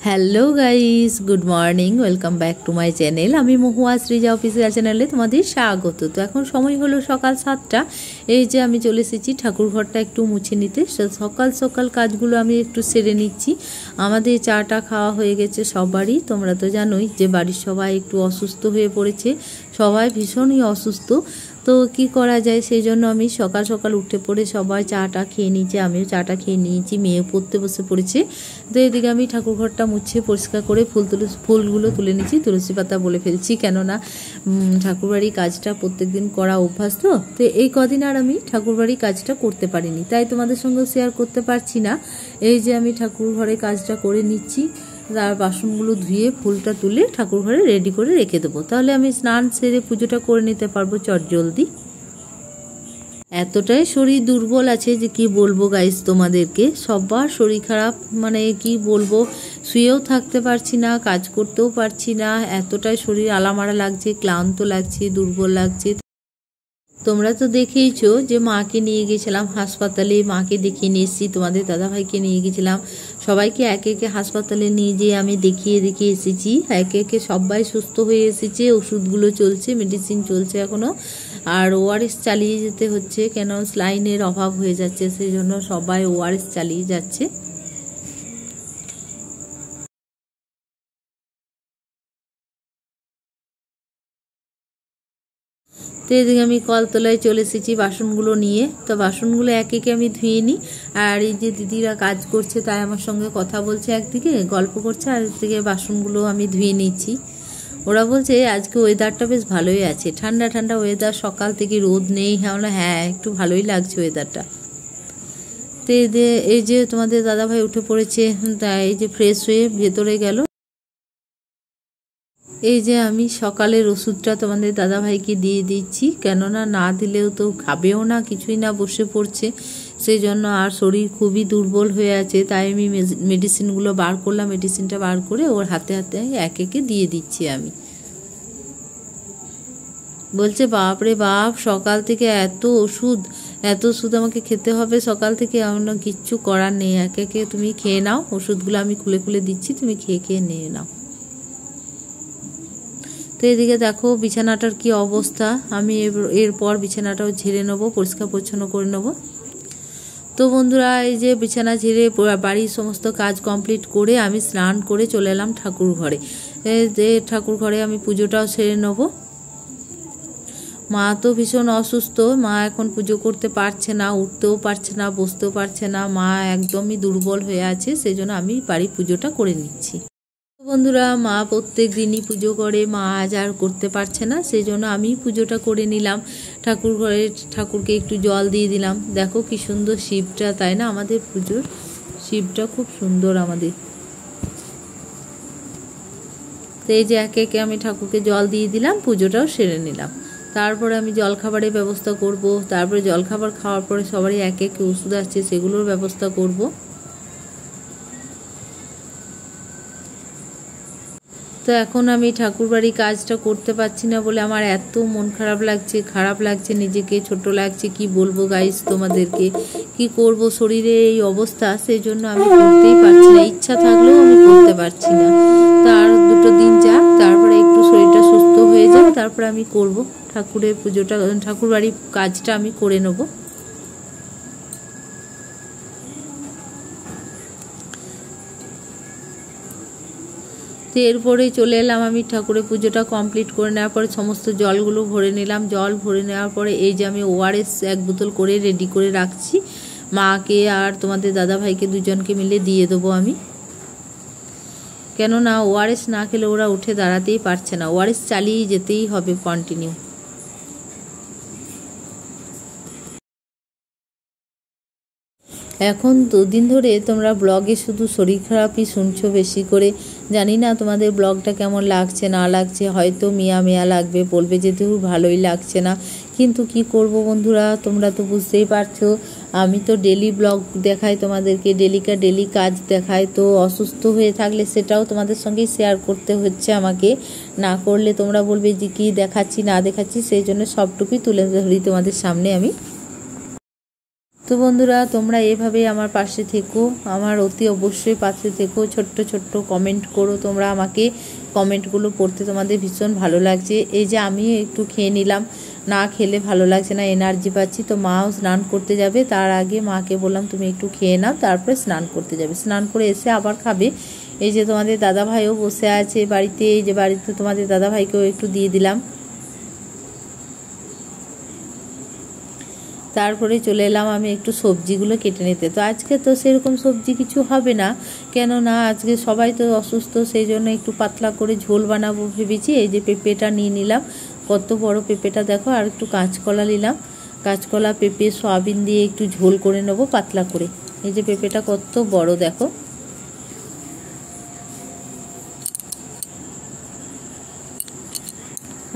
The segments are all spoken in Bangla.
Hello guys, good morning, welcome back to my channel. আমি মহুয়া সৃজা অফিসিয়াল চ্যানেলে তোমাদের স্বাগত। তো এখন সময় হলো সকাল 7টা। এই যে আমি চলে এসেছি ঠাকুর ঘরটা একটু মুছে নিতে। সকাল সকাল কাজগুলো আমি একটু সেরে নিচ্ছি। আমাদের চাটা খাওয়া হয়ে গেছে সবারই। তোমরা তো জানোই যে বাড়ির সবাই একটু অসুস্থ হয়ে পড়েছে, সবাই ভীষণই অসুস্থ। তো কি করা যায়, সেই জন্য আমি সকাল সকাল উঠে পড়ে সবাই চাটা খেয়ে নিয়েছি, আমিও চাটা খেয়ে নিয়েছি। মেয়ে পড়তে বসে পড়েছে। তো এদিকে আমি ঠাকুর ঘরটা মুছে পরিষ্কার করে ফুলগুলো তুলে নিচ্ছি, তুলসী পাতা বলে ফেলছি, কেননা ঠাকুরবাড়ির কাজটা প্রত্যেকদিন করা অভ্যাস। তো এই কদিন আর আমি ঠাকুরবাড়ির কাজটা করতে পারিনি, তাই তোমাদের সঙ্গে শেয়ার করতে পারছি না। এই যে আমি ঠাকুর ঘরে কাজটা করে নিচ্ছি, আর বাসনগুলো ধুয়ে ফুলটা তুলে ঠাকুর ঘরে রেডি করে রেখে দেবো, তাহলে আমি স্নান সেরে পুজোটা করে নিতে পারবো চটজলদি। এতটাই শরীর দুর্বল আছে যে কি বলবো গাইস তোমাদেরকে, সবার শরীর খারাপ, মানে কি বলবো, শুয়েও থাকতে পারছি না, কাজ করতেও পারছি না, এতটাই শরীর আলামারা লাগছে, ক্লান্ত লাগছে, দুর্বল লাগছে। তোমরা তো দেখেইছো যে মাকে নিয়ে গেছিলাম হাসপাতালে, মাকে দেখিয়ে নিয়ে এসেছি, তোমাদের দাদাভাইকে নিয়ে গেছিলাম, সবাইকে একে একে হাসপাতালে নিয়ে যেয়ে আমি দেখিয়ে এসেছি। একে একে সবাই সুস্থ হয়ে এসেছে, ওষুধগুলো চলছে, মেডিসিন চলছে এখনও, আর ওআরএস চালিয়ে যেতে হচ্ছে, কেন স্লাইনের অভাব হয়ে যাচ্ছে, সেই জন্য সবাই ওআরএস চালিয়ে যাচ্ছে। তো এদিকে আমি কলতলায় চলে এসেছি বাসনগুলো নিয়ে। তো বাসনগুলো এক একে আমি ধুয়ে নিই, আর এই যে দিদিরা কাজ করছে তাই আমার সঙ্গে কথা বলছে, একদিকে গল্প করছে, আর একদিকে বাসনগুলো আমি ধুয়ে নিচ্ছি। ওরা বলছে আজকে ওয়েদারটা বেশ ভালোই আছে, ঠান্ডা ঠান্ডা ওয়েদার, সকাল থেকে রোদ নেই। হ্যাঁ, একটু ভালোই লাগছে ওয়েদারটা। তো এই যে তোমাদের দাদাভাই উঠে পড়েছে, তাই এই যে ফ্রেশ হয়ে ভেতরে গেল। এই যে আমি সকালের ওষুধটা তোমাদের দাদাভাইকে দিয়ে দিচ্ছি, কেননা না দিলেও তো খাবেও না, কিছুই না, বসে পড়ছে, সেই জন্য, আর শরীর খুবই দুর্বল হয়ে আছে, তাই আমি মেডিসিনগুলো বার করলাম, মেডিসিনটা বার করে ওর হাতে হাতে এক একে দিয়ে দিচ্ছি আমি। বলছে বাপরে বাপ, সকাল থেকে এত ওষুধ আমাকে খেতে হবে সকাল থেকে, আমার কিচ্ছু করার নেই, এক একে তুমি খেয়ে নাও, ওষুধগুলো আমি খুলে খুলে দিচ্ছি, তুমি খেয়ে নিয়ে নাও। তো এদিকে দেখো বিছানাটার কি অবস্থা, আমি এরপর বিছানাটাও ঝেড়ে নেবো, পরিষ্কার পরিচ্ছন্ন করে নেবো। তো বন্ধুরা, এই যে বিছানা ঝেড়ে বাড়ির সমস্ত কাজ কমপ্লিট করে আমি স্নান করে চলে এলাম ঠাকুর ঘরে। যে ঠাকুর ঘরে আমি পুজোটাও সেরে নেবো। মা তো ভীষণ অসুস্থ, মা এখন পুজো করতে পারছে না, উঠতেও পারছে না, বসতেও পারছে না, মা একদমই দুর্বল হয়ে আছে, সেই জন্য আমি বাড়ির পুজোটা করে নিচ্ছি। বন্ধুরা, মা প্রত্যেক দিনই পুজো করে, মা আজ আর করতে পারছে না, সেই জন্য আমি পুজোটা করে নিলাম। ঠাকুর ঘরে ঠাকুরকে একটু জল দিয়ে দিলাম। দেখো কি সুন্দর শিবটা, তাই না? আমাদের পুজোর শিবটা খুব সুন্দর আমাদের। তো এই যে একে একে আমি ঠাকুরকে জল দিয়ে দিলাম, পুজোটাও সেরে নিলাম। তারপরে আমি জলখাবারের ব্যবস্থা করব, তারপরে জলখাবার খাওয়ার পরে সবারই একে একে ওষুধ আসছে, সেগুলোর ব্যবস্থা করব। তো এখন আমি ঠাকুরবাড়ির কাজটা করতে পারছি না বলে আমার এত মন খারাপ লাগছে, নিজেকে ছোট লাগছে, কি বলবো গাইস তোমাদেরকে, কি করব, শরীরে এই অবস্থা, সেই জন্য আমি করতেই পারছি না, ইচ্ছা থাকলেও আমি করতে পারছি না। তার 2 দিন যাক, তারপরে একটু শরীরটা সুস্থ হয়ে যাক, তারপরে আমি করব ঠাকুরের পুজোটা, ঠাকুরবাড়ির কাজটা আমি করে নেব। তো এরপরেই চলে এলাম আমি ঠাকুরের পুজোটা কমপ্লিট করে নেওয়ার পরে সমস্ত জলগুলো ভরে নিলাম। জল ভরে নেওয়ার পরে এই যে আমি ওআরএস 1 বোতল করে রেডি করে রাখছি, মাকে আর তোমাদের দাদাভাইকে দুজনকে মিলে দিয়ে দেবো আমি, কেননা ওআরএস না খেলে ওরা উঠে দাঁড়াতেই পারছে না, ওআরএস চালিয়ে যেতেই হবে কন্টিনিউ। এখন 2 দিন ধরে তোমরা ব্লগে শুধু শরীর খারাপই শুনছো বেশি করে, জানি না তোমাদের ব্লগটা কেমন লাগছে না লাগছে, হয়তো মিয়া লাগবে, বলবে যে তুই ভালোই লাগছে না, কিন্তু কি করব বন্ধুরা, তোমরা তো বুঝতেই পারছো, আমি তো ডেলি ব্লগ দেখাই তোমাদেরকে, ডেলি কাজ দেখাই, তো অসুস্থ হয়ে থাকলে সেটাও তোমাদের সঙ্গেই শেয়ার করতে হচ্ছে আমাকে, না করলে তোমরা বলবে যে কি দেখাচ্ছি না দেখাচ্ছি, সেই জন্য সবটুকুই তুলে ধরি তোমাদের সামনে আমি। তো বন্ধুরা, তোমরা এভাবেই আমার পাশে থেকো, আমার অতি অবশ্যই পাশে থেকো, ছোট্ট ছোট্ট কমেন্ট করো তোমরা আমাকে। কমেন্টগুলো পড়তে তোমাদের ভীষণ ভালো লাগছে। এই যে আমি একটু খেয়ে নিলাম, না খেলে ভালো লাগছে না, এনার্জি পাচ্ছি। তো মাও স্নান করতে যাবে, তার আগে মাকে বললাম তুমি একটু খেয়ে নাও, তারপরে স্নান করতে যাবে। স্নান করে এসে আবার খাবে। এই যে তোমাদের দাদাভাইও বসে আছে বাড়িতে, এই যে বাড়িতে তোমাদের দাদাভাইকেও একটু দিয়ে দিলাম। তারপরে চলে এলাম আমি একটু সবজিগুলো কেটে নিতে। তো আজকে তো সেরকম সবজি কিছু হবে না, কেননা আজকে সবাই তো অসুস্থ, সেই জন্য একটু পাতলা করে ঝোল বানাবো ভেবেছি। এই যে পেঁপেটা নিয়ে নিলাম, কত বড় পেঁপেটা দেখো, আর একটু কাঁচকলা নিলাম। কাঁচকলা, পেঁপে, সয়াবিন দিয়ে একটু ঝোল করে নেবো পাতলা করে। এই যে পেঁপেটা কত বড় দেখো।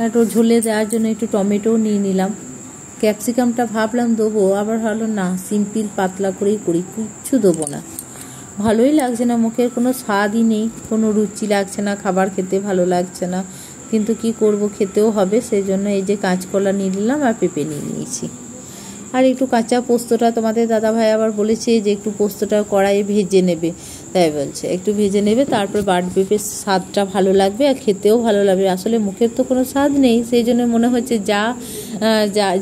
একটু ঝোলে দেওয়ার জন্য একটু টমেটোও নিয়ে নিলাম। ক্যাপসিকামটা ভাবলাম দেবো, আবার ভালো না, সিম্পল পাতলা করেই করি, কিচ্ছু দেবো না। ভালোই লাগছে না, মুখের কোনো স্বাদই নেই, কোনো রুচি লাগছে না, খাবার খেতে ভালো লাগছে না, কিন্তু কি করব, খেতেও হবে। সেই জন্য এই যে কাঁচকলা নিয়ে নিলাম আর পেঁপে নিয়ে নিয়েছি। আর একটু কাঁচা পোস্তটা তোমাদের দাদাভাই আবার বলেছে যে একটু পোস্তটা কড়াইয়ে ভেজে নেবে, তাই বলছে একটু ভেজে নেবে, তারপর বাটবে, বেশ স্বাদটা ভালো লাগবে আর খেতেও ভালো লাগবে। আসলে মুখের তো কোনো স্বাদ নেই, সেই জন্য মনে হচ্ছে যা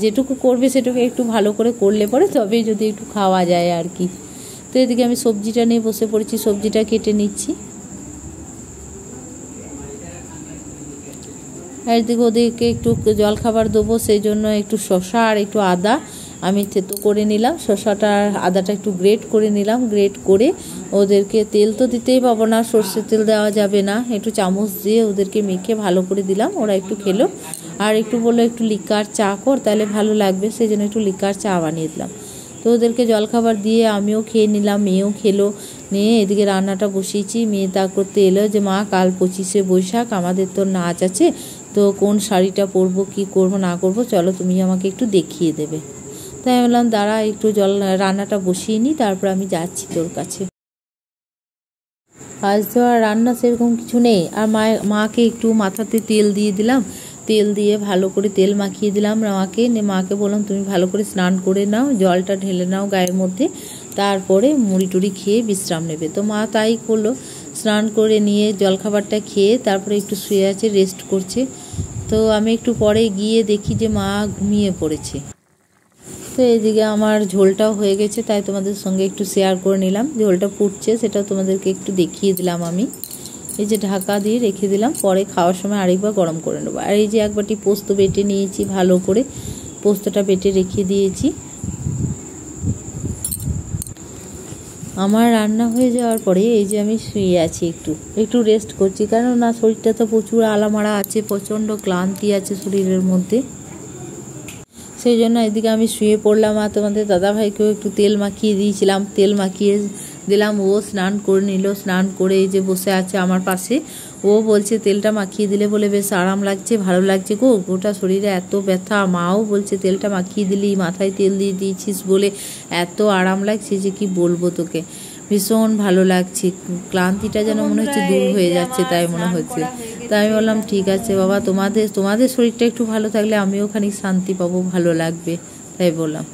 যেটুকু করবে সেটুকু একটু ভালো করে করলে পরে তবেই যদি একটু খাওয়া যায় আর কি। তো এদিকে আমি সবজিটা নিয়ে বসে পড়েছি, সবজিটা কেটে নিচ্ছি। আর এদিকে ওদেরকে একটু জলখাবার দেবো, সেই জন্য একটু শসা আর একটু আদা আমি থেতো করে নিলাম। শসাটা আর আদাটা একটু গ্রেট করে নিলাম। গ্রেট করে ওদেরকে, তেল তো দিতেই পাবো না, সর্ষের তেল দেওয়া যাবে না, একটু চামচ দিয়ে ওদেরকে মেখে ভালো করে দিলাম। ওরা একটু খেলো, আর একটু বললো একটু লিকার চা কর, তাহলে ভালো লাগবে, সেই জন্য একটু লিকার চা বানিয়ে দিলাম। তো ওদেরকে জলখাবার দিয়ে আমিও খেয়ে নিলাম, মেয়েও খেলো। নিয়ে এদিকে রান্নাটা বসিয়েছি। মেয়ে তা করতে এলো যে মা কাল 25শে বৈশাখ, আমাদের তো নাচ আছে, তো কোন শাড়িটা পরবো, কি করব না করব, চলো তুমি আমাকে একটু দেখিয়ে দেবে। তাই আমি বললাম দাঁড়া একটু রান্নাটা বসিয়ে নিই, তারপর আমি যাচ্ছি তোর কাছে। আজ তো আর রান্না সেরকম কিছু নেই। আর মাকে একটু মাথাতে তেল দিয়ে দিলাম, তেল দিয়ে ভালো করে তেল মাখিয়ে দিলাম মাকে বললাম তুমি ভালো করে স্নান করে নাও, জলটা ঢেলে নাও গায়ের মধ্যে, তারপরে মুড়ি টুড়ি খেয়ে বিশ্রাম নেবে। তো মা তাই করলো, স্নান করে নিয়ে জলখাবারটা খেয়ে তারপরে একটু শুয়ে আছে, রেস্ট করছে। তো আমি একটু পরে গিয়ে দেখি যে মা ঘুমিয়ে পড়েছে। তো এইদিকে আমার ঝোলটাও হয়ে গেছে, তাই তোমাদের সঙ্গে একটু শেয়ার করে নিলাম। ঝোলটা ফুটছে, সেটাও তোমাদেরকে একটু দেখিয়ে দিলাম আমি। এই যে ঢাকা দিয়ে রেখে দিলাম, পরে খাওয়ার সময় আরেকবার গরম করে নেবো। আর এই যে এক বাটি পোস্ত বেটে নিয়েছি, ভালো করে পোস্তটা বেটে রেখে দিয়েছি। আমার রান্না হয়ে যাওয়ার পরে এই যে আমি শুয়ে আছি, একটু রেস্ট করছি, কারণ না শরীরটা তো প্রচুর আলামারা আছে, প্রচণ্ড ক্লান্তি আছে শরীরের মধ্যে, সেই জন্য এদিকে আমি শুয়ে পড়লাম। আর তোমাদের দাদাভাইকেও একটু তেল মাখিয়ে দিয়েছিলাম, তেল মাখিয়ে দিলাম, ও স্নান করে নিল। স্নান করে এই যে বসে আছে আমার পাশে, ও বলছে তেলটা মাখিয়ে দিলে বলে বেশ আরাম লাগছে, ভালো লাগছে গো, গোটা শরীরে এত ব্যথা। মাও বলছে তেলটা মাখিয়ে দিলি, মাথায় তেল দিয়ে দিয়েছিস বলে এত আরাম লাগছে যে কি বলবো তোকে, ভীষণ ভালো লাগছে, ক্লান্তিটা যেন মনে হচ্ছে দূর হয়ে যাচ্ছে, তাই মনে হচ্ছে। তাই আমি বললাম ঠিক আছে বাবা, তোমাদের শরীরটা একটু ভালো থাকলে আমিও খানিক শান্তি পাবো, ভালো লাগবে, তাই বললাম।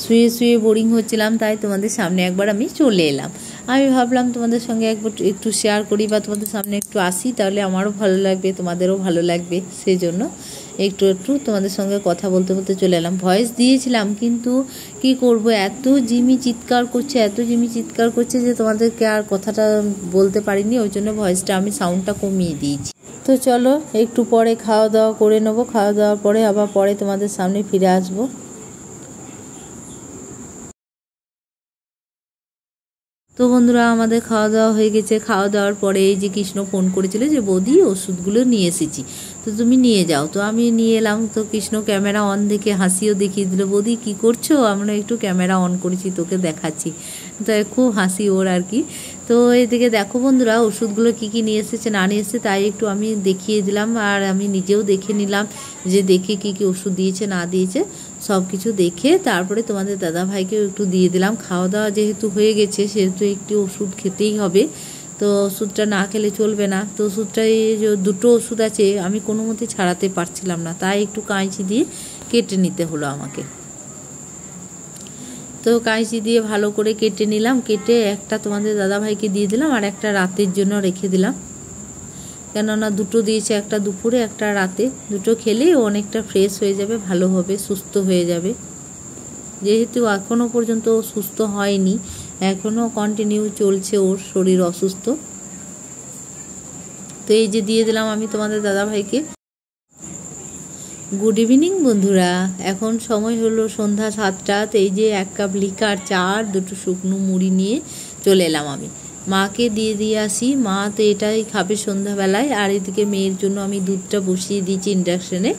শুয়ে শুয়ে বোরিং হচ্ছিলাম, তাই তোমাদের সামনে একবার আমি চলে এলাম। আমি ভাবলাম তোমাদের সঙ্গে একটু শেয়ার করি বা তোমাদের সামনে একটু আসি, তাহলে আমারও ভালো লাগবে, তোমাদেরও ভালো লাগবে, সেই জন্য একটু তোমাদের সঙ্গে কথা বলতে বলতে চলে এলাম। ভয়েস দিয়েছিলাম, কিন্তু কি করব, এত জিমি চিৎকার করছে যে তোমাদেরকে আর কথাটা বলতে পারিনি, ওই জন্য ভয়েসটা আমি সাউন্ডটা কমিয়ে দিয়েছি। তো চলো একটু পরে খাওয়া দাওয়া করে নেবো, খাওয়া দাওয়ার পরে আবার পরে তোমাদের সামনে ফিরে আসবো। তো বন্ধুরা, আমাদের খাওয়া দাওয়া হয়ে গেছে। খাওয়া দাওয়ার পরে এই যে কৃষ্ণ ফোন করেছিল যে বৌদি ওষুধগুলো নিয়ে এসেছি, তো তুমি নিয়ে যাও। তো আমি নিয়ে এলাম। তো কৃষ্ণ ক্যামেরা অন দেখে হাসিও দেখিয়ে দিল, বৌদি কি করছো, আমরা একটু ক্যামেরা অন করেছি, তোকে দেখাচ্ছি। তো খুব হাসি ওর আর কি। তো এদিকে দেখো বন্ধুরা, ওষুধগুলো কি কি নিয়ে এসেছে না নিয়ে এসেছে তাই একটু আমি দেখিয়ে দিলাম, আর আমি নিজেও দেখে নিলাম যে দেখে কি কি ওষুধ দিয়েছে না দিয়েছে, সব কিছু দেখে তারপরে তোমাদের দাদাভাইকেও একটু দিয়ে দিলাম। খাওয়া দাওয়া যেহেতু হয়ে গেছে, সেহেতু একটু ওষুধ খেতেই হবে, তো ওষুধটা না খেলে চলবে না। তো ওষুধটাই যে দুটো ওষুধ আছে, আমি কোনো মতে ছাড়াতে পারছিলাম না, তাই একটু কাঁচি দিয়ে কেটে নিতে হলো আমাকে। তো কাঁচি দিয়ে ভালো করে কেটে নিলাম, কেটে একটা তোমাদের দাদাভাইকে দিয়ে দিলাম আর একটা রাতের জন্য রেখে দিলাম, কেননা দুটো দিয়েছে, একটা দুপুরে একটা রাতে, দুটো খেলেই অনেকটা ফ্রেশ হয়ে যাবে, ভালো হবে, সুস্থ হয়ে যাবে। যেহেতু এখনও পর্যন্ত সুস্থ হয়নি, এখনও কন্টিনিউ চলছে ওর শরীর অসুস্থ। তো এই যে দিয়ে দিলাম আমি তোমাদের দাদাভাইকে। গুড ইভিনিং বন্ধুরা, এখন সময় হলো সন্ধ্যা 7টা। তো এই যে 1 কাপ লিকার চা আর 2টো শুকনো মুড়ি নিয়ে চলে এলাম আমি। মাকে দিয়ে আসি, মা তো এটাই খাবে সন্ধ্যাবেলায়। আর এদিকে মেয়ের জন্য আমি দুধটা বসিয়ে দিয়েছি ইন্ডাকশানে।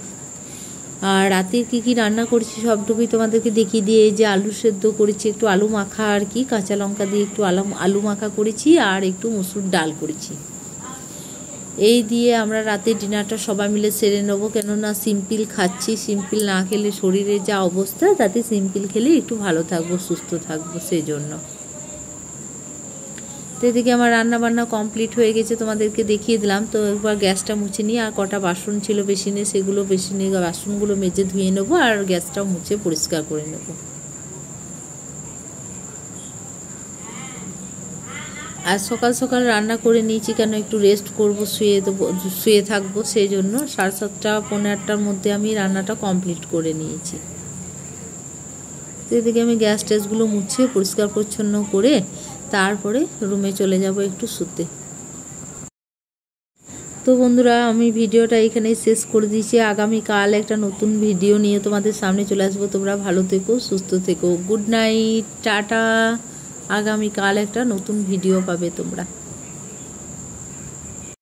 আর রাতে কি রান্না করছি সবটুকুই তোমাদেরকে দেখিয়ে দিয়ে, এই যে আলু সেদ্ধ করেছি, একটু আলু মাখা আর কি, কাঁচা লঙ্কা দিয়ে একটু আলু মাখা করেছি, আর একটু মসুর ডাল করেছি। এই দিয়ে আমরা রাতে ডিনারটা সবাই মিলে সেরে নেবো, কেননা সিম্পল খাচ্ছি, সিম্পল না খেলে শরীরের যা অবস্থা, তাতে সিম্পল খেলে একটু ভালো থাকবো, সুস্থ থাকবো, সেই জন্য। তো এদিকে আমার রান্না বান্না কমপ্লিট হয়ে গেছে, তোমাদেরকে দেখিয়ে দিলাম। তো একবার গ্যাসটা মুছে নিই, আর কটা বাসন ছিল বেসিনে, সেগুলো বেসিনে বাসনগুলো মেজে ধুয়ে নেবো, আর গ্যাসটাও মুছে পরিষ্কার করে নেবো। আর সকাল সকাল রান্না করে নিয়েছি, কেন একটু রেস্ট করবো, শুয়ে থাকবো, সেই জন্য 7:30 পৌনে 8টার মধ্যে আমি রান্নাটা কমপ্লিট করে নিয়েছি। তো এদিকে আমি গ্যাস ট্যাসগুলো মুছে পরিষ্কার পরিচ্ছন্ন করে তারপরে রুমে চলে যাব একটু শুতে। তো বন্ধুরা, আমি ভিডিওটা এখানেই শেষ করে দিয়েছি। আগামীকাল একটা নতুন ভিডিও নিয়ে তোমাদের সামনে চলে আসবো। তোমরা ভালো থেকো, সুস্থ থেকো, গুড নাইট, টাটা। আগামীকাল একটা নতুন ভিডিও পাবে তোমরা।